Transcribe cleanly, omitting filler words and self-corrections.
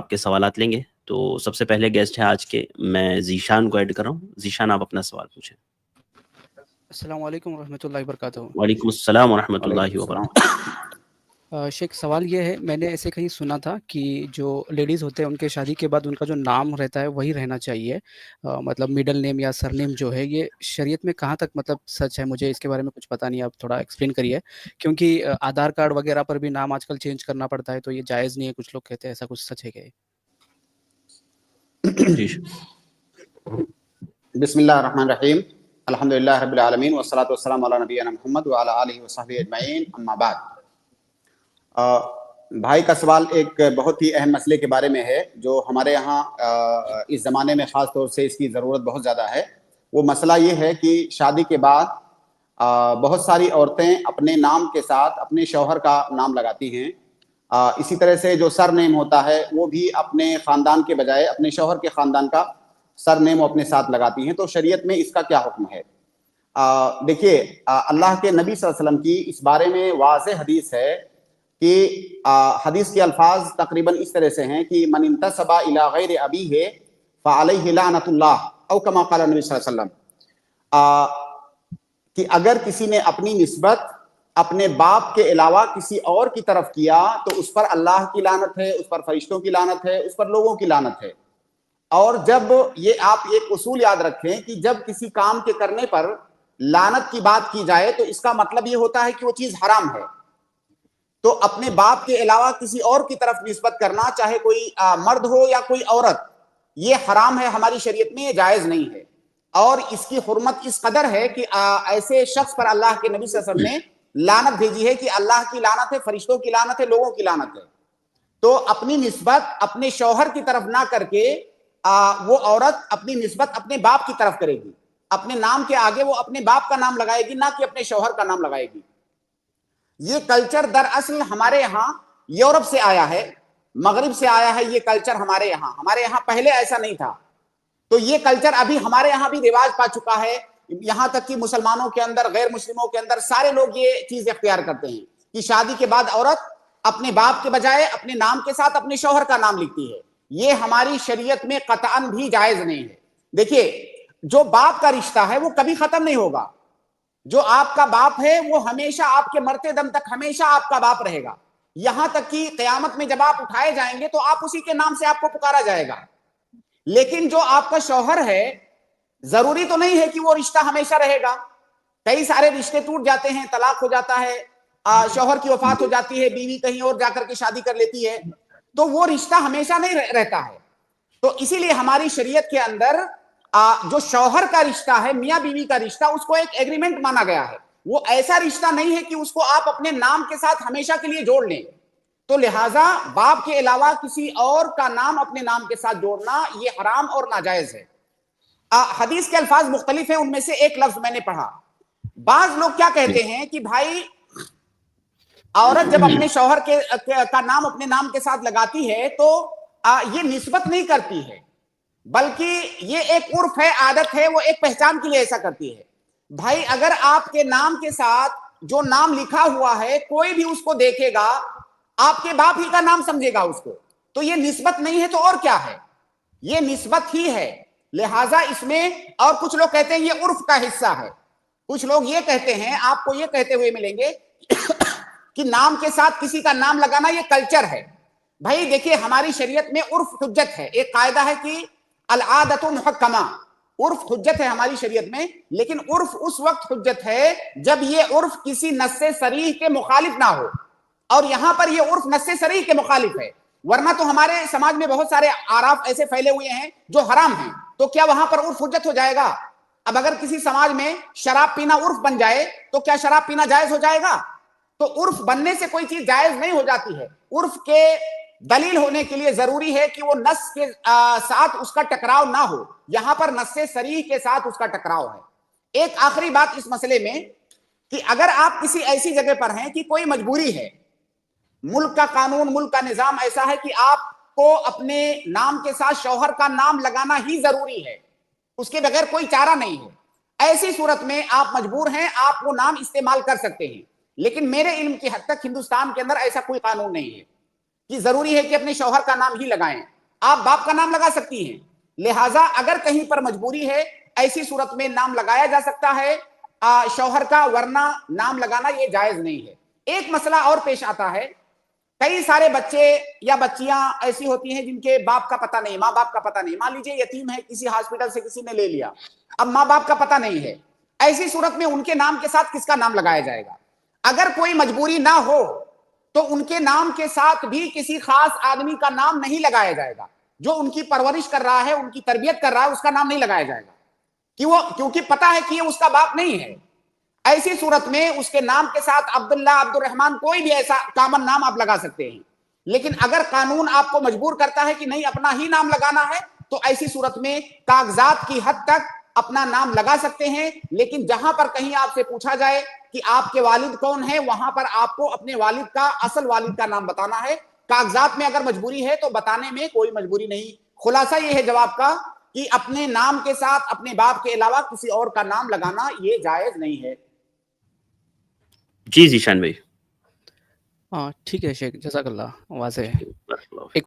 آپ کے سوالات لیں گے. تو سب سے پہلے گیسٹ ہیں آج کے، میں ذیشان کو ایڈ کر رہا ہوں. ذیشان آپ اپنا سوال پوچھیں. السلام علیکم ورحمۃ اللہ وبرکاتہ. وعلیکم السلام ورحمۃ اللہ وبرکاتہ. شیخ سوال یہ ہے، میں نے ایسے کہیں سنا تھا کہ جو لیڈیز ہوتے ہیں ان کے شادی کے بعد ان کا جو نام رہتا ہے وہی رہنا چاہیے، مطلب میڈل نیم یا سر نیم جو ہے. یہ شریعت میں کہاں تک مطلب سچ ہے؟ مجھے اس کے بارے میں کچھ پتہ نہیں، آپ تھوڑا ایکسپلین کریے. کیونکہ آدھار کارڈ وغیرہ پر بھی نام آج کل چینج کرنا پڑتا ہے، تو یہ جائز نہیں ہے. کچھ لوگ کہتے ہیں ایسا کچھ سچ ہے کہ؟ بسم اللہ الرحمن الرحیم. الحمدللہ رب العالمین والصلاۃ والسلام علی نبینا محمد وعلی آلہ وصحبہ اجمعین، اما بعد. بھائی کا سوال ایک بہت ہی اہم مسئلے کے بارے میں ہے جو ہمارے یہاں اس زمانے میں خاص طور سے اس کی ضرورت بہت زیادہ ہے. وہ مسئلہ یہ ہے کہ شادی کے بعد بہت ساری عورتیں اپنے نام کے ساتھ اپنے شوہر کا نام لگاتی ہیں. اسی طرح سے جو سر نیم ہوتا ہے وہ بھی اپنے خاندان کے بجائے اپنے شوہر کے خاندان کا سر نیم اپنے ساتھ لگاتی ہیں. تو شریعت میں اس کا کیا حکم ہے؟ دیکھیے، اللہ کے نبی صلی اللہ علیہ وسلم کی اس بارے میں واضح حدیث ہے کہ حدیث کے الفاظ تقریباً اس طرح سے ہیں کہ من انتسب الی غیر ابیہ فعلیہ لعنۃ اللہ او کما قال نبی صلی اللہ علیہ وسلم، کہ اگر کسی نے اپنی نسبت اپنے باپ کے علاوہ کسی اور کی طرف کیا تو اس پر اللہ کی لعنت ہے، اس پر فرشتوں کی لعنت ہے، اس پر لوگوں کی لعنت ہے. اور جب یہ آپ ایک اصول یاد رکھیں کہ جب کسی کام کے کرنے پر لعنت کی بات کی جائے تو اس کا مطلب یہ ہوتا ہے کہ وہ چیز حرام ہے. تو اپنے باپ کے علاوہ کسی اور کی طرف نسبت کرنا، چاہے کوئی مرد ہو یا کوئی عورت، یہ حرام ہے. ہماری شریعت میں یہ جائز نہیں ہے. اور اس کی حرمت اس قدر ہے کہ ایسے شخص پر اللہ کے نبی صلی اللہ علیہ وسلم نے لعنت بھیجی ہے کہ اللہ کی لعنت ہے، فرشتوں کی لعنت ہے، لوگوں کی لعنت ہے. تو اپنی نسبت اپنے شوہر کی طرف نہ کر کے وہ عورت اپنی نسبت اپنے باپ کی طرف کرے گی. اپنے نام کے آگے وہ اپنے باپ کا نام لگائے گی، نہ کہ اپنے شوہر کا نام لگائے گی. یہ کلچر دراصل ہمارے یہاں یورپ سے آیا ہے، مغرب سے آیا ہے. یہ کلچر ہمارے یہاں پہلے ایسا نہیں تھا. تو یہ کلچر ابھی ہمارے یہاں بھی رواج پا چکا ہے. یہاں تک کہ مسلمانوں کے اندر، غیر مسلموں کے اندر سارے لوگ یہ چیز اختیار کرتے ہیں کہ شادی کے بعد عورت اپنے باپ کے بجائے اپنے نام کے ساتھ اپنے شوہر کا نام لکھتی ہے. یہ ہماری شریعت میں قطعاً بھی جائز نہیں ہے. دیکھیے، جو باپ کا رشتہ ہے وہ کبھی ختم نہیں ہوگا. جو آپ کا باپ ہے وہ ہمیشہ آپ کے مرتے دم تک ہمیشہ آپ کا باپ رہے گا. یہاں تک کہ قیامت میں جب آپ اٹھائے جائیں گے تو آپ اسی کے نام سے آپ کو پکارا جائے گا. لیکن جو آپ کا شوہر ہے، ضروری تو نہیں ہے کہ وہ رشتہ ہمیشہ رہے گا. کئی سارے رشتے ٹوٹ جاتے ہیں، طلاق ہو جاتا ہے، شوہر کی وفات ہو جاتی ہے، بیوی کہیں اور جا کر کے شادی کر لیتی ہے، تو وہ رشتہ ہمیشہ نہیں رہتا ہے. تو اسی لیے ہماری شریعت کے اندر جو شوہر کا رشتہ ہے، میاں بیوی کا رشتہ، اس کو ایک ایگریمنٹ مانا گیا ہے. وہ ایسا رشتہ نہیں ہے کہ اس کو آپ اپنے نام کے ساتھ ہمیشہ کے لیے جوڑ لیں. تو لہٰذا باپ کے علاوہ کسی اور کا نام اپنے نام کے ساتھ جوڑنا یہ حرام اور ناجائز ہے. حدیث کے الفاظ مختلف ہیں، ان میں سے ایک لفظ میں نے پڑھا. بعض لوگ کیا کہتے ہیں کہ بھائی عورت جب اپنے شوہر کا نام اپنے نام کے ساتھ لگاتی ہے تو یہ نسبت نہیں کرتی ہے، بلکہ یہ ایک عرف ہے، عادت ہے، وہ ایک پہچان کے لیے ایسا کرتی ہے. بھائی اگر آپ کے نام کے ساتھ جو نام لکھا ہوا ہے کوئی بھی اس کو دیکھے گا، آپ کے باپ ہی کا نام سمجھے گا اس کو، تو یہ نسبت نہیں ہے تو اور کیا ہے؟ یہ نسبت ہی ہے. لہٰذا اس میں، اور کچھ لوگ کہتے ہیں یہ عرف کا حصہ ہے. کچھ لوگ یہ کہتے ہیں، آپ کو یہ کہتے ہوئے ملیں گے کہ نام کے ساتھ کسی کا نام لگانا یہ کلچر ہے. بھائی دیکھیے، ہماری شریعت میں عرف حجت ہے. ایک قاعدہ ہے کہ العادۃ محکمہ، عرف حجت ہے ہماری شریعت میں. لیکن عرف اس وقت حجت ہے جب یہ عرف کسی نص صریح کے مخالف نہ ہو. اور یہاں پر یہ عرف نص صریح کے مخالف ہے. ورنہ تو ہمارے سماج میں بہت سارے آراف ایسے پھیلے ہوئے ہیں جو حرام ہیں، تو کیا وہاں پر عرف حجت ہو جائے گا؟ اب اگر کسی سماج میں شراب پینا عرف بن جائے تو کیا شراب پینا جائز ہو جائے گا؟ تو عرف بننے سے کوئی چیز جائز نہیں ہو جاتی ہے. عرف کے دلیل ہونے کے لیے ضروری ہے کہ وہ نص کے ساتھ اس کا ٹکراؤ نہ ہو. یہاں پر نص صریح کے ساتھ اس کا ٹکراؤ ہے. ایک آخری بات اس مسئلے میں کہ اگر آپ کسی ایسی جگہ پر ہیں کہ کوئی مجبوری ہے، ملک کا قانون، ملک کا نظام ایسا ہے کہ آپ کو اپنے نام کے ساتھ شوہر کا نام لگانا ہی ضروری ہے، اس کے بغیر کوئی چارہ نہیں ہے، ایسی صورت میں آپ مجبور ہیں، آپ وہ نام استعمال کر سکتے ہیں. لیکن میرے علم کی حد تک ہندوستان کے اندر ایسا کوئی قانون نہیں ہے کہ ضروری ہے کہ اپنے شوہر کا نام ہی لگائیں. آپ باپ کا نام لگا سکتی ہیں, لہٰذا اگر کہیں پر مجبوری ہے ایسی صورت میں نام لگایا جا سکتا ہے شوہر کا, ورنہ نام لگانا یہ جائز نہیں ہے. ایک مسئلہ اور پیش آتا ہے, کئی سارے بچے یا بچیاں ایسی ہوتی ہیں جن کے باپ کا پتہ نہیں, ماں باپ کا پتہ نہیں. مان لیجئے یتیم ہے, کسی ہاسپٹل سے کسی نے لے لیا, اب ماں باپ کا پتہ نہیں ہے. ایسی صورت میں ان کے نام کے ساتھ کس کا نام لگایا جائے گا؟ اگر کوئی مجبوری نہ ہو تو ان کے نام کے ساتھ بھی کسی خاص آدمی کا نام نہیں لگایا جائے گا. جو ان کی پرورش کر رہا ہے, ان کی تربیت کر رہا ہے, اس کا نام نہیں لگایا جائے گا, کیونکہ پتہ ہے کہ یہ اس کا باپ نہیں ہے. ایسی صورت میں اس کے نام کے ساتھ عبداللہ, عبد الرحمن, کوئی بھی ایسا کامن نام آپ لگا سکتے ہیں. لیکن اگر قانون آپ کو مجبور کرتا ہے کہ نہیں اپنا ہی نام لگانا ہے, تو ایسی صورت میں کاغذات کی حد تک اپنا نام لگا سکتے ہیں. لیکن جہاں پر کہیں آپ سے پوچھا جائے کہ آپ کے والد کون ہیں, وہاں پر آپ کو اپنے والد کا, اصل والد کا نام بتانا ہے. کاغذات میں اگر مجبوری ہے تو بتانے میں کوئی مجبوری نہیں. خلاصہ یہ ہے جواب کا کہ اپنے نام کے ساتھ اپنے باپ کے علاوہ کسی اور کا نام لگانا یہ جائز نہیں ہے. جی ذیشان بھائی. ٹھیک ہے شیخ, جزاک اللہ, واضح ہے.